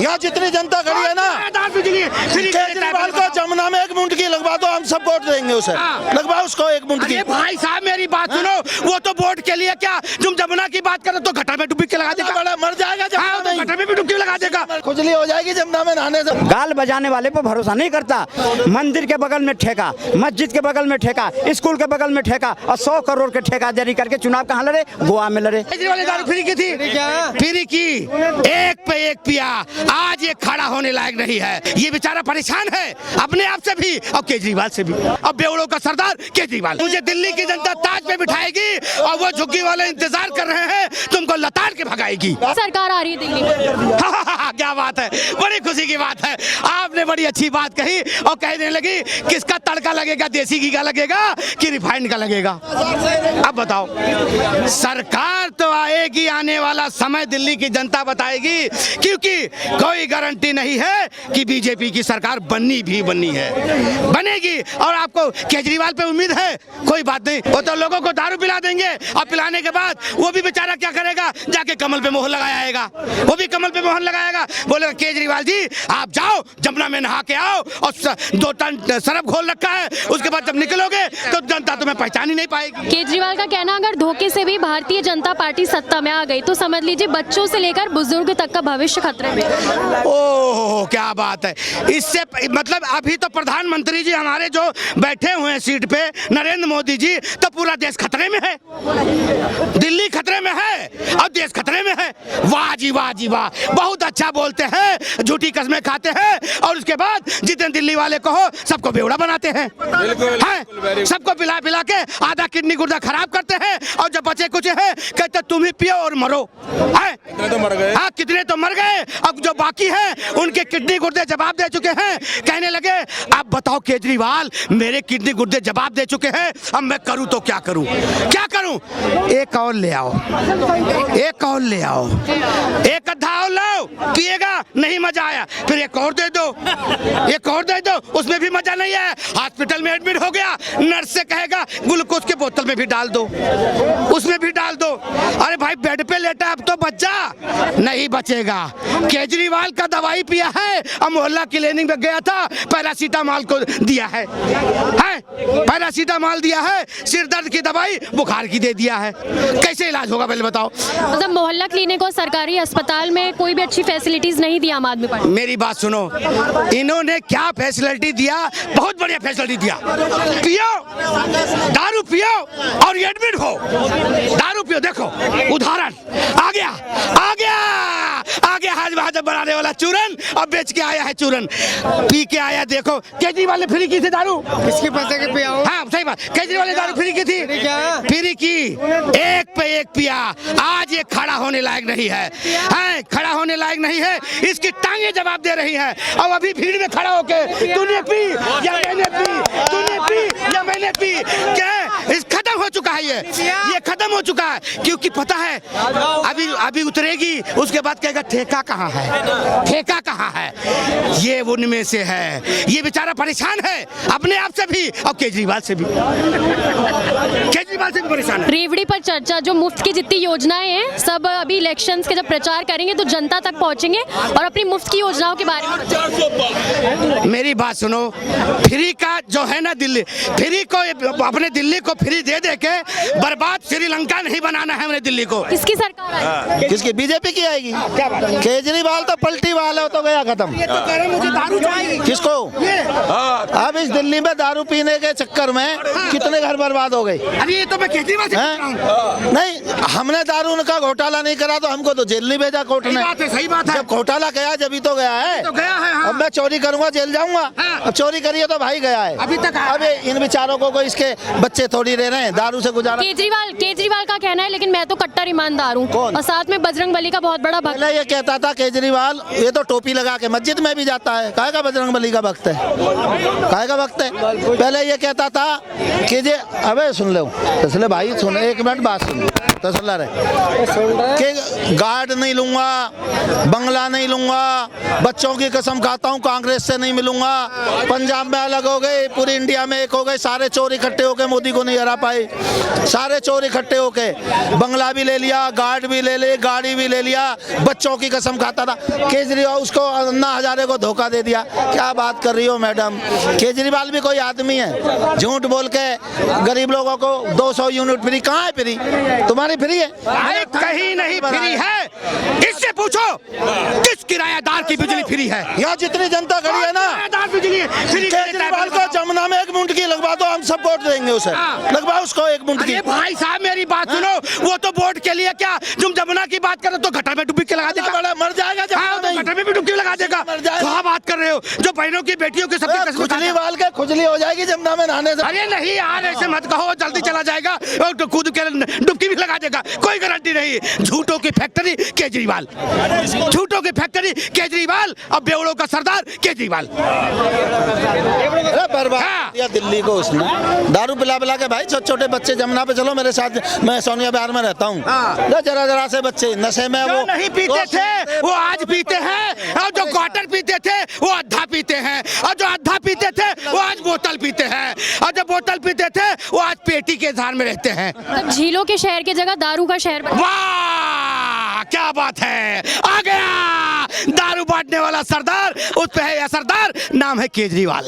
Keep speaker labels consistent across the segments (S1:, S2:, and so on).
S1: यहाँ जितनी जनता खड़ी है ना, केजरीवाल को जमुना में 1 मुंड की लगवा दो, हम सब वोट देंगे उसे। लगवाओ उसको 1 मुंड की।
S2: भाई साहब मेरी बात सुनो, वो तो वोट के लिए क्या, तुम जमुना की बात करो तो गटर में डुबकी लगा देगा,
S1: बड़ा मर जाएगा जमुना में,
S2: गटर में भी डुबकी लगा देगा,
S1: खुजली हो जाएगी जमुना में नहाने से।
S3: गाल बजाने वाले पर भरोसा नहीं करता। मंदिर के बगल में ठेका, मस्जिद के बगल में ठेका, स्कूल के बगल में ठेका और 100 करोड़ के ठेका जारी करके चुनाव कहाँ लड़े? गोवा में लड़े।
S2: केजरीवाल ने दारू फ्री की थी, फ्री की, 1 पे 1 पिया, आज ये खड़ा होने लायक नहीं है। ये बेचारा परेशान है अपने आप से भी और केजरीवाल से भी। अब बेवड़ों का सरदार केजरीवाल, मुझे दिल्ली की जनता ताज पे बिठाएगी और वो झुग्गी वाले इंतजार कर रहे हैं, तुमको लताड़ के भगाएगी।
S4: सरकार आ रही है दिल्ली में।
S2: क्या बात है, बड़ी खुशी की बात है। आपने बड़ी अच्छी बात कही और कहने लगी किसका तड़का लगेगा, देसी घी का लगेगा कि रिफाइंड का लगेगा? अब बताओ, सरकार तो आएगी, आने वाला समय दिल्ली की जनता बताएगी, क्योंकि कोई गारंटी नहीं है कि बीजेपी की सरकार बननी है, बनेगी। और आपको केजरीवाल पे उम्मीद है? कोई बात नहीं, वो तो लोगों को दारू पिला देंगे और पिलाने के बाद वो भी बेचारा क्या करेगा, जाके कमल पे मोहर लगाएगा, वो भी कमल पे मोहर लगाएगा, बोलेगा केजरीवाल जी आप जाओ जमुना में नहा के आओ और 2 टन सरफ घोल रखा है, उसके बाद जब निकलोगे तो जनता तुम्हें पहचान ही नहीं पाएगी।
S4: केजरीवाल का कहना, अगर धोखे से भी भारतीय जनता पार्टी सत्ता में आ गई तो समझ लीजिए बच्चों से लेकर बुजुर्ग तक का भविष्य खतरे में।
S2: ओह क्या बात है, इससे मतलब अभी तो प्रधानमंत्री जी हमारे जो बैठे हुए हैं सीट पे, नरेंद्र मोदी जी, तो पूरा देश खतरे में है, दिल्ली खतरे में है और देश खतरे में है। वाह जी वाह जी वाह, बहुत अच्छा बोलते हैं, झूठी कस्में खाते हैं और उसके बाद जितने दिल्ली वाले को हो सबको बेवड़ा बनाते हैं, सबको पिला पिला के आधा किडनी गुर्दा खराब करते हैं और जब बचे कुछ है कहते तुम ही पियो और मरो।
S5: तो मर गए।
S2: हाँ कितने तो मर गए, अब जो बाकी है उनके किडनी गुर्दे जवाब दे चुके हैं, कहने लगे अब बताओ केजरीवाल मेरे किडनी गुर्दे जवाब दे चुके हैं, अब मैं करूं तो क्या करूं, क्या करूं? एक और ले आओ, एक और ले आओ, एक अद्धा और लाओ, पिएगा नहीं मजा आया फिर एक और दे दो, एक और दे दो, उसमें भी मजा नहीं आया, हॉस्पिटल में एडमिट हो गया, नर्स से कहेगा ग्लूकोज के बोतल में भी डाल दो, उसमें भी डाल दो। अरे भाई बेड पे लेटा अब तो बच जा, नहीं बचेगा। केजरीवाल का दवाई पिया है और मोहल्ला क्लिनिक में गया था, पैरासीटामॉल को दिया है, पैरासीटामॉल दिया है, सिर दर्द की दवाई बुखार की दे दिया है, कैसे इलाज होगा पहले बताओ?
S4: मतलब मोहल्ला क्लिनिक और सरकारी अस्पताल में कोई भी अच्छी फैसिलिटीज नहीं दी आम आदमी पार्टी।
S2: मेरी बात सुनो, इन्होंने क्या फैसिलिटी दिया, बहुत बढ़िया फैसिलिटी दिया, पियो दारू पियो और एडमिट हो, दारू पियो, देखो उदाहरण आ गया आ गया आ गया, हाज भाजपा बनाने वाला चूरन और बेच के आया है चूरन, पी के आया, देखो केजरीवाल ने फ्री की थी दारू,
S5: किसके पैसे के पिया हो?
S2: हाँ सही बात, केजरीवाल ने दारू फ्री की थी, फ्री की, 1 पे 1 पिया, आज ये खड़ा होने लायक नहीं है, खड़ा होने लायक नहीं है, इसकी टांगे जवाब दे रही है। और अभी भीड़ में खड़ा होके तूने पी या मैंने पी, तूने पी या मैंने पी, क्या इस खत्म हो चुका है, ये खत्म हो चुका है, क्योंकि पता है अभी उतरेगी, उसके बाद कहेगा ठेका कहाँ है, ठेका कहाँ है, ये उनमें से है, ये बेचारा परेशान है अपने आप से भी और केजरीवाल से भी, केजरीवाल से भी परेशान है।
S4: रेवड़ी पर चर्चा, जो मुफ्त की जितनी योजनाएं हैं सब अभी इलेक्शंस के जब प्रचार करेंगे तो जनता तक पहुंचेंगे और अपनी मुफ्त की योजनाओं के बारे में।
S2: मेरी बात सुनो, फ्री का जो है ना दिल्ली, फ्री को अपने दिल्ली को फ्री दे दे के बर्बाद श्रीलंका नहीं बनाना है हमने दिल्ली को।
S4: किसकी सरकार आएगी?
S1: किसकी? बीजेपी की आएगी।
S2: क्या बात है?
S1: केजरीवाल तो पलटी वाला तो गया खत्म।
S2: ये तो कह रहे मुझे दारू चाहिए।
S1: किसको? अब इस दिल्ली में दारू पीने के चक्कर में कितने घर बर्बाद हो गए।
S2: अरे ये तो मैं केजरीवाल से पूछ रहा हूं।
S1: नहीं, हमने दारू का घोटाला नहीं करा तो हमको तो जेल नहीं भेजा कोर्ट ने।
S2: सही बात है,
S1: जब घोटाला गया जब ही तो गया है,
S2: तो गया है। हाँ।
S1: अब मैं चोरी करूंगा जेल जाऊंगा, अब चोरी करिए तो भाई गया है
S2: अभी तक।
S1: अब इन बेचारों को इसके बच्चे थोड़ी रह रहे हैं, दारू से गुजारा।
S4: केजरीवाल का कहना है, लेकिन मैं तो कट्टर ईमानदार हूँ और साथ में बजरंगबली का बहुत बड़ा भक्त।
S1: पहले ये कहता था केजरीवाल, ये तो टोपी लगा के मस्जिद में भी जाता है, काहे का बजरंगबली का भक्त है, काहे का भक्त है। पहले ये कहता था कि जे अबे सुन लो इसलिए भाई सुन, 1 मिनट बात सुन, तसल्ला रहे कि गार्ड नहीं लूंगा, बंगला नहीं लूंगा, बच्चों की कसम खाता हूँ कांग्रेस से नहीं मिलूंगा, पंजाब में अलग हो गए, पूरी इंडिया में एक हो गए, सारे चोर इकट्ठे हो गए मोदी को नहीं हरा पाए। भाई, सारे चोर इकट्ठे होके बंगला भी ले लिया, गार्ड भी ले लिए, गाड़ी भी ले लिया, बच्चों की कसम खाता था। केजरीवाल उसको अन्ना हजारे को धोखा दे दिया। क्या बात कर रही हो मैडम, केजरीवाल भी कोई आदमी है? झूठ बोल के गरीब लोगों को 200 यूनिट फ्री, कहाँ है फ्री? तुम्हारी फ्री है?
S2: अरे कहीं नहीं फ्री है। इससे पूछो किस किराएदार की बिजली फ्री है?
S1: यहाँ जितनी जनता खड़ी है ना,
S2: किराएदार बिजली फ्री
S1: केजरीवाल को जमुना में 1 मिनट की लगवा दो, हम सब वोट देंगे उसे। लगवाओ उसको 1 मिनट की।
S2: अरे भाई साहब मेरी बात सुनो, वो तो वोट के लिए क्या, तुम जमुना की बात करो तो गटर में डुबकी के लगा देगा,
S1: बड़ा मर जाएगा जब
S2: गटर में भी डुबकी लगा देगा। क्या बात कर रहे हो? जो बहनों की बेटियों की सबकी
S1: खुजली वाल के खुजली हो जाएगी जमुना में नहाने से।
S2: अरे नहीं यार, ऐसे मत कहो, जल्दी चला जाएगा और कूद के डुबकी भी लगा देगा, कोई गारंटी नहीं। झूठों की फैक्ट्री केजरीवाल, झूठों की फैक्ट्री केजरीवाल और बेवड़ों का सरदार केजरीवाल।
S1: बर्बाद किया दिल्ली को उसने, दारू पिला पिला के। भाई छोटे छोटे बच्चे जमुना पे चलो मेरे साथ, मैं सोनिया बिहार में रहता हूँ, जरा जरा से बच्चे नशे में, वो
S2: नहीं पीते थे वो आज पीते हैं, और जो क्वार्टर पीते थे वो अद्धा पीते हैं, और जो अद्धा पीते थे वो आज बोतल पीते हैं, और जो बोतल पीते थे वो आज पेटी के धार में रहते हैं।
S4: तब झीलों के शहर की जगह दारू का शहर बन।
S2: वाह क्या बात है, आ गया दारू बांटने वाला सरदार, उस पे है सरदार, नाम है केजरीवाल,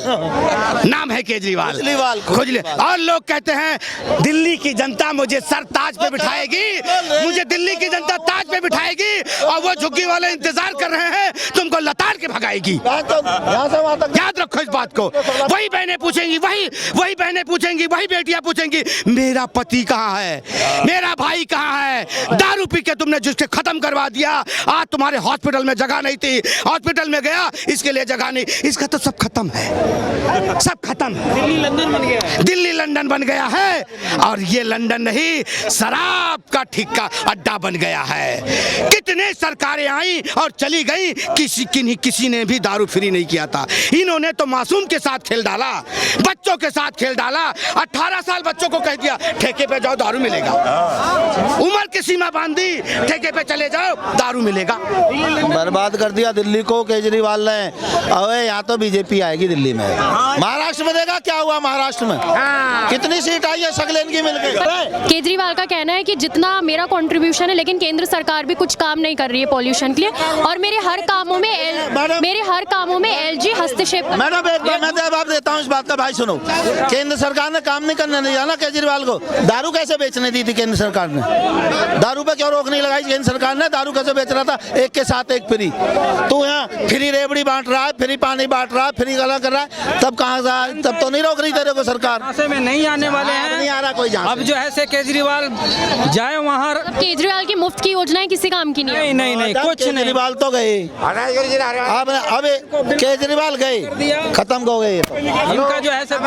S2: नाम है केजरीवाल। खुजली। और लोग कहते हैं दिल्ली की जनता मुझे सर ताज पे बिठाएगी, मुझे दिल्ली की जनता ताज पे बिठाएगी, और वो झुग्गी वाले इंतजार कर रहे हैं तुमको लताड़ के भगाएगी। याद रखो इस बात को। वही बहनें पूछेंगी, वही बहनें पूछेंगी, वही बेटियां पूछेंगी मेरा पति कहाँ है, मेरा भाई कहाँ है? दारू पी के तुमने जिसके खत्म करवा दिया, आज तुम्हारे हॉस्पिटल में जगह नहीं थी, हॉस्पिटल में गया इसके लिए जगह नहीं, इसका तो सब खत्म है, सब खत्म है। दिल्ली लंदन बन गया, दिल्ली लंदन बन गया है, और ये लंदन नहीं शराब का ठिक्का अड्डा बन गया है। कितने सरकारें आई और चली गई, किसी ने भी दारू फ्री नहीं किया था। इन्होंने तो मासूम के साथ खेल डाला, बच्चों के साथ खेल डाला। 18 साल बच्चों को कह दिया ठेके पे जाओ दारू मिलेगा, उम्र की सीमा बांध दी, ठेके पे चले जाओ दारू मिलेगा।
S1: बर्बाद कर दिया दिल्ली को केजरीवाल ने। अबे यहाँ तो बीजेपी आएगी दिल्ली में। महाराष्ट्र में देखा क्या हुआ, महाराष्ट्र में कितनी सीट आई है सगलेन की मिलकर।
S4: केजरीवाल का कहना है कि जितना मेरा कंट्रीब्यूशन है, लेकिन केंद्र सरकार भी कुछ काम नहीं कर रही है पॉल्यूशन के लिए, और मेरे हर कामों में एलजी हस्तक्षेप।
S1: मैडम एक बार मैं जवाब देता हूँ इस बात का। भाई सुनो, केंद्र सरकार ने काम नहीं करने दिया ना केजरीवाल को। दारू कैसे बेचने दी थी केंद्र सरकार ने? दारू पे क्यों रोक नहीं लगाई केंद्र सरकार ने? दारू कैसे बेच रहा था, एक के साथ एक फ्री। तू यहाँ फ्री रेवड़ी बांट रहा है, फ्री पानी बांट रहा है, फ्री गला कर रहा है, तब कहाँ से? तब तो नहीं रोक रही तेरे को सरकार।
S6: में नहीं आने वाले हैं,
S1: नहीं आ रहा कोई जहाँ।
S6: अब जो है से केजरीवाल जाए वहाँ।
S4: केजरीवाल की मुफ्त की योजनाएं किसी काम की नहीं है।
S6: नहीं कुछ नहीं।
S1: केजरीवाल तो गए, अब केजरीवाल गए, खत्म हो गए।
S6: इनका जो है से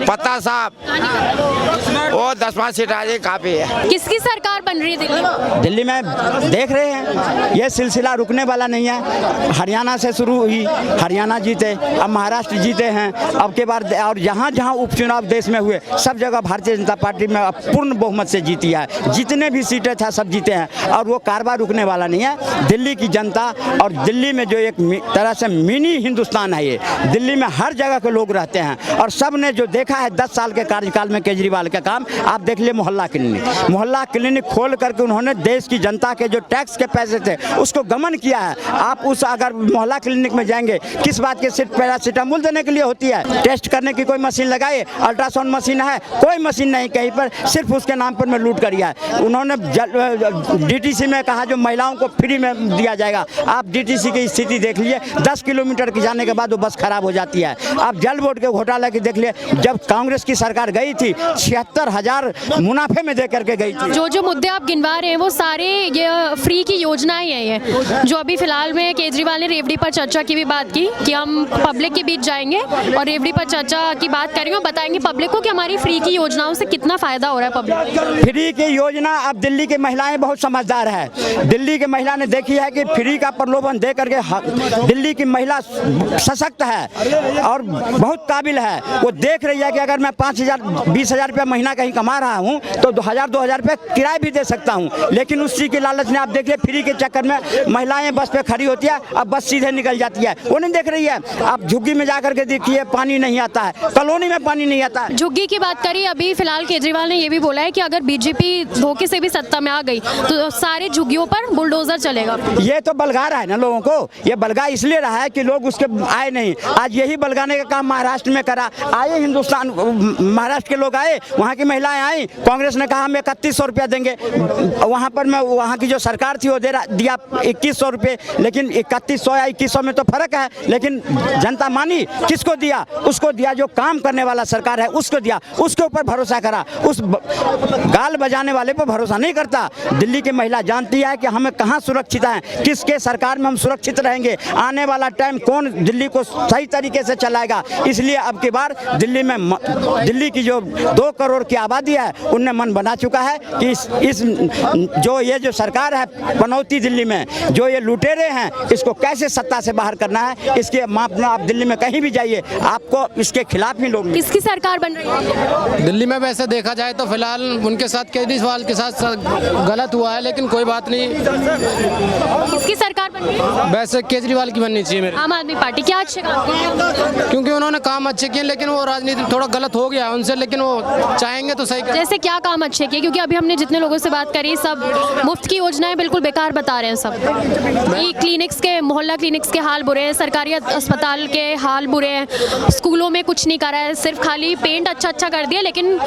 S7: पता साहब वो 10वां सीट आ जाए काफी है।
S4: किसकी सरकार बन रही है दिल्ली में?
S3: दिल्ली में देख रहे हैं ये सिलसिला रुकने वाला नहीं है। हरियाणा से शुरू हुई, हरियाणा जीते, अब महाराष्ट्र जीते हैं, अब के बाद और जहाँ जहाँ उपचुनाव देश में हुए सब जगह भारतीय जनता पार्टी में पूर्ण बहुमत से जीती है। जितने भी सीटें था सब जीते हैं, और वो कारबार रुकने वाला नहीं है। दिल्ली की जनता, और दिल्ली में जो एक तरह से मिनी हिंदुस्तान है ये, दिल्ली में हर जगह के लोग रहते हैं, और सब ने जो देखा है 10 साल के कार्यकाल में केजरीवाल का काम, आप देख लिए मोहल्ला क्लिनिक खोल करके उन्होंने देश की जनता के जो टैक्स के पैसे थे उसको गमन किया है। आप उस अगर मोहल्ला क्लिनिक में जाएंगे, किस बात की? सिर्फ पैरासीटामोल देने के लिए होती है? टेस्ट करने की कोई मशीन लगाए? अल्ट्रासाउंड मशीन है? कोई मशीन नहीं कहीं पर, सिर्फ उसके नाम पर में लूट करिया है। उन्होंने डीटीसी में कहा जो महिलाओं को फ्री में दिया जाएगा। आप डीटीसी की स्थिति देख लिए, 10 किलोमीटर की जाने के बाद वो बस खराब हो जाती है। आप जल बोर्ड के घोटाला की देख लिए, जब कांग्रेस की सरकार गई थी 76,000 मुनाफे में दे करके गई थी।
S4: जो मुद्दे आप गिनवा रहे हैं वो सारे ये फ्री की योजनाएं हैं। ये जो अभी फिलहाल में केजरीवाल ने रेवड़ी पर चर्चा की भी बात की कि हम पब्लिक के बीच जाएंगे और रेवड़ी पर चर्चा की बात करेंगे और बताएंगे पब्लिक को कि हमारी फ्री की योजनाओं से कितना फायदा हो रहा है पब्लिक।
S3: फ्री की योजना, अब दिल्ली की महिलाएं बहुत समझदार है। दिल्ली की महिला ने देखी है कि फ्री का प्रलोभन दे करके दिल्ली की महिला सशक्त है और बहुत काबिल है। वो देख रही है कि अगर मैं 5,000 20,000 रुपया महीना कहीं कमा रहा हूँ तो 2,000 रुपया किराया भी दे सकता हूँ, लेकिन उस चीज़ की लालच ने आप देखिए फ्री के चक्कर में महिलाएं बस पे खड़ी होती है, अब बस सीधे निकल जाती है, वो नहीं देख रही है। आप झुग्गी में जाकर के देखिए पानी नहीं आता है, कॉलोनी में पानी नहीं आता है।
S4: झुग्गी की बात करी, अभी फिलहाल केजरीवाल ने ये भी बोला है कि अगर बीजेपी धोखे से भी सत्ता में आ गई तो सारे झुग्गियों पर बुलडोजर चलेगा।
S3: ये तो बलगा रहा है ना लोगों को, ये बलगा इसलिए रहा है कि लोग उसके आए नहीं। आज यही बलगाने का काम महाराष्ट्र में करा, आए हिंदुस्तान महाराष्ट्र के लोग आए, वहाँ की महिलाएं आई, कांग्रेस ने कहा हम 3100 रुपया देंगे, वहाँ पर मैं वहाँ की जो सरकार थी वो दिया 2100 रुपये, लेकिन 3100 या 2100 में तो फर्क है, लेकिन जनता मानी, किसको दिया? उसको दिया जो काम करने वाला सरकार है उसको दिया, उसके ऊपर भरोसा करा, उस गाल बजाने वाले पर भरोसा नहीं करता। दिल्ली की महिला जानती है कि हमें कहाँ सुरक्षित है, किसके सरकार में हम सुरक्षित रहेंगे, आने वाला टाइम कौन दिल्ली को सही तरीके से चलाएगा। इसलिए अब की बार दिल्ली की जो 2 करोड़ की आबादी है उनने मन बना चुका है कि इस जो सरकार है पनौती दिल्ली में जो ये लुटेरे हैं इसको कैसे सत्ता से बाहर करना है, इसके मापना आप दिल्ली में कहीं भी जाइए आपको इसके खिलाफ ही लोग।
S4: किसकी सरकार बन रही है
S5: दिल्ली में? वैसे देखा जाए तो फिलहाल उनके साथ केजरीवाल के साथ गलत हुआ है, लेकिन कोई बात नहीं।
S4: किसकी सरकार बन रही है?
S5: वैसे केजरीवाल की बननी चाहिए मेरे,
S4: आम आदमी पार्टी। क्या अच्छे काम किए?
S5: क्योंकि उन्होंने काम अच्छे किए, लेकिन वो राजनीति थोड़ा गलत हो गया उनसे, लेकिन वो चाहेंगे तो सही।
S4: जैसे क्या काम अच्छे किए? क्योंकि अभी हमने जितने लोगों से बात करी सब मुफ्त की योजनाएं बिल्कुल बेकार बता रहे हैं सब। क्लिनिक्स के मोहल्ला क्लिनिक्स के हाल बुरे हैं, सरकारी अस्पताल के हाल बुरे हैं, स्कूलों में कुछ नहीं करा है, सिर्फ खाली पेंट अच्छा कर दिया, लेकिन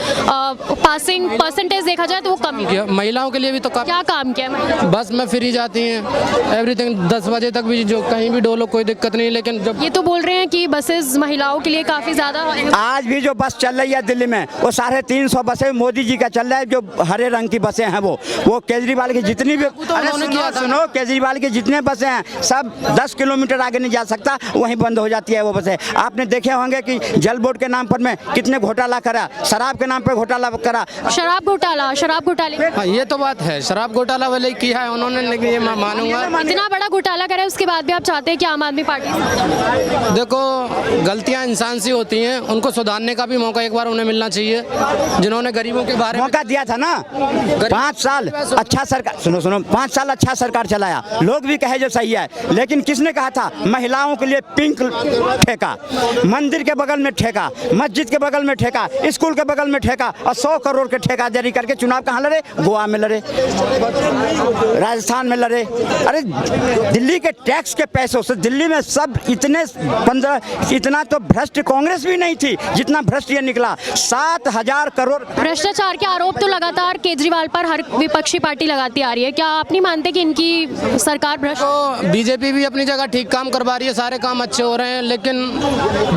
S4: पासिंग परसेंटेज देखा जाए तो वो कम है।
S5: महिलाओं के लिए भी तो
S4: क्या काम किया है?
S5: बस में फ्री जाती हैं, एवरीथिंग 10 बजे तक भी जो कहीं भी डोलो कोई दिक्कत नहीं, लेकिन जब
S4: ये तो बोल रहे हैं कि बसेस महिलाओं के लिए काफी ज्यादा।
S3: आज भी जो बस चल रही है दिल्ली में वो 350 बसें मोदी जी का चल रहा है, जो हरे रंग की बसें हैं वो केजरीवाल की जितनी भी सुनो केजरीवाल की जितने बसें हैं सब 10 किलोमीटर आगे नहीं जा सकता, वहीं बंद हो जाती है वो बसें। आपने देखे होंगे कि जल बोर्ड के नाम पर में कितने घोटाला करा, शराब के नाम पर घोटाला करा।
S4: शराब घोटाले
S5: हाँ, ये तो बात है, शराब घोटाला वाले किया है उन्होंने, लेकिन ये मैं मानूंगा
S4: इतना बड़ा घोटाला करे उसके बाद भी आप चाहते हैं कि आम आदमी पार्टी?
S5: देखो गलतियां इंसान सी होती हैं, उनको सुधारने का भी मौका एक बार उन्हें मिलना चाहिए, जिन्होंने गरीबों के बारे में
S3: मौका दिया था ना। 5 साल अच्छा सरकार, सुनो 5 साल अच्छा सरकार चलाया, लोग भी कहे जो सही है, लेकिन किसने कहा था महिलाओं के लिए पिंक ठेका, मंदिर के बगल में ठेका, मस्जिद के बगल में ठेका, स्कूल के बगल में ठेका, और 100 करोड़ के ठेका जारी करके चुनाव कहाँ लड़े? गोवा में लड़े, राजस्थान में लड़े। अरे दिल्ली के टैक्स के पैसों से दिल्ली में सब इतना तो भ्रष्ट कांग्रेस भी नहीं थी जितना भ्रष्ट ये निकला। 7,000 करोड़
S4: भ्रष्टाचार के आरोप तो लगातार केजरीवाल पर हर विपक्षी पार्टी लगाती आ रही है, क्या आप नहीं मानते कि इनकी सरकार भ्रष्ट?
S5: तो बीजेपी भी अपनी जगह ठीक काम करवा रही है, सारे काम अच्छे हो रहे हैं, लेकिन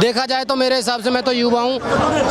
S5: देखा जाए तो मेरे हिसाब से, मैं तो युवा हूँ,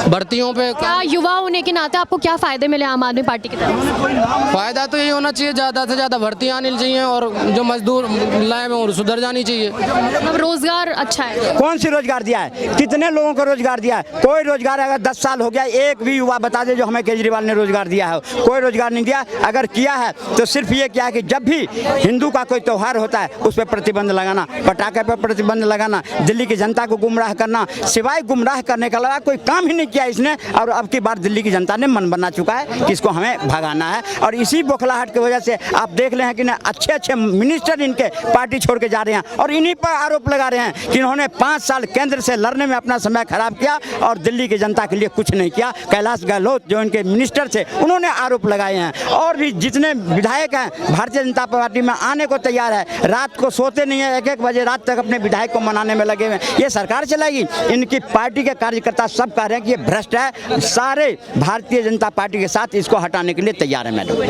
S5: भर्तियों पे
S4: क्या युवा होने के नाते आपको क्या फायदे मिले आम आदमी पार्टी की तरफ?
S5: फायदा तो यही होना चाहिए, ज़्यादा से ज़्यादा भर्तियाँ आनी चाहिए और जो मजदूर लाए में और सुधर जानी चाहिए।
S4: अब रोजगार अच्छा है?
S3: कौन सी रोजगार दिया है? कितने लोगों को रोजगार दिया है? कोई रोजगार अगर 10 साल हो गया एक भी युवा बता दे जो हमें केजरीवाल ने रोजगार दिया है? कोई रोजगार नहीं दिया। अगर किया है तो सिर्फ ये किया है कि जब भी हिंदू का कोई त्यौहार होता है उस पर प्रतिबंध लगाना, पटाखे पर प्रतिबंध लगाना, दिल्ली की जनता को गुमराह करना, सिवाय गुमराह करने के अलावा कोई काम ही नहीं किया इसने। और अब की बार दिल्ली की जनता ने मन बना चुका है कि इसको हमें भगाना है, और इसी बौखलाहट की वजह से आप देख रहे हैं कि अच्छे मिनिस्टर इनके पार्टी छोड़ के जा रहे हैं, और इन्हीं पर आरोप लगा रहे हैं कि इन्होंने 5 साल केंद्र से लड़ने में अपना समय खराब किया और दिल्ली की जनता के लिए कुछ नहीं किया। कैलाश गहलोत जो इनके मिनिस्टर थे उन्होंने आरोप लगाए हैं, और भी जितने विधायक हैं भारतीय जनता पार्टी में आने को तैयार है, रात को सोते नहीं है, 1-1 बजे रात तक अपने विधायक को मनाने में लगे हुए। ये सरकार चलाएगी? इनकी पार्टी के कार्यकर्ता सब कह रहे हैं कि ये भ्रष्ट है, सारे भारतीय जनता पार्टी के साथ इसको हटाने के लिए तैयार है मैडम।